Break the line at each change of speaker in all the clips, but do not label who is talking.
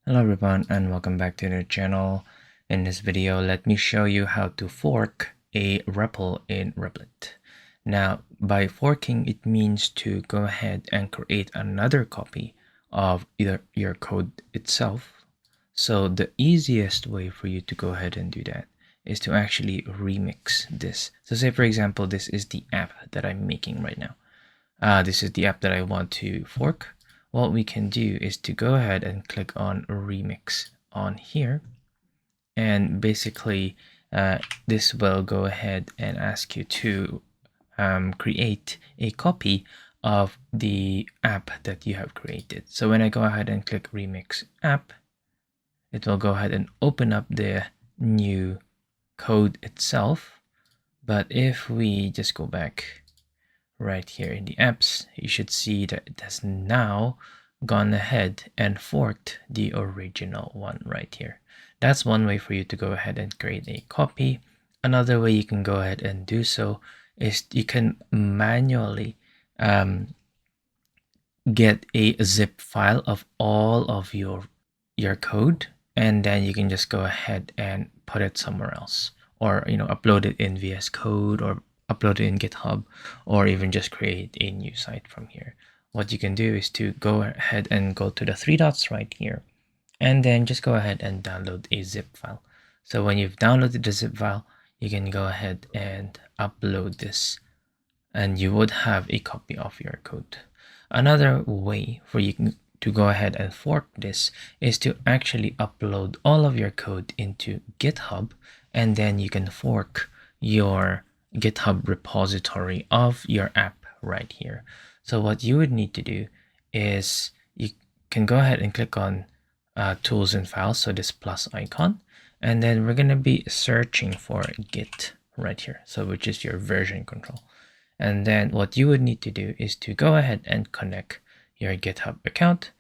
Hello everyone and welcome back to the channel. In this video, let me show you how to fork a REPL in Replit. Now, by forking, it means to go ahead and create another copy of either your code itself. So the easiest way for you to go ahead and do that is to actually remix this. So say for example, this is the app that I'm making right now. This is the app that I want to fork. What we can do is to go ahead and click on remix on here, and basically this will go ahead and ask you to create a copy of the app that you have created. So when I go ahead and click remix app, it will go ahead and open up the new code itself. But if we just go back right here in the apps, you should see that it has now gone ahead and forked the original one right here. That's one way for you to go ahead and create a copy. Another way you can go ahead and do so is you can manually get a zip file of all of your code, and then you can just go ahead and put it somewhere else, or upload it in VS Code, or upload it in GitHub, or even just create a new site from here. What you can do is to go ahead and go to the three dots right here, and then just go ahead and download a zip file. So when you've downloaded the zip file, you can go ahead and upload this, and you would have a copy of your code. Another way for you to go ahead and fork this is to actually upload all of your code into GitHub, and then you can fork your GitHub repository of your app right here. So what you would need to do is you can go ahead and click on tools and files, so this plus icon, and then we're going to be searching for Git right here, so which is your version control. And then what you would need to do is to go ahead and connect your GitHub account,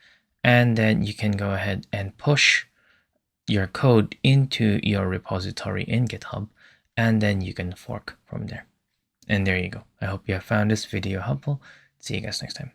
and then you can go ahead and push your code into your repository in GitHub, and then you can fork from there. And there you go. I hope you have found this video helpful. See you guys next time.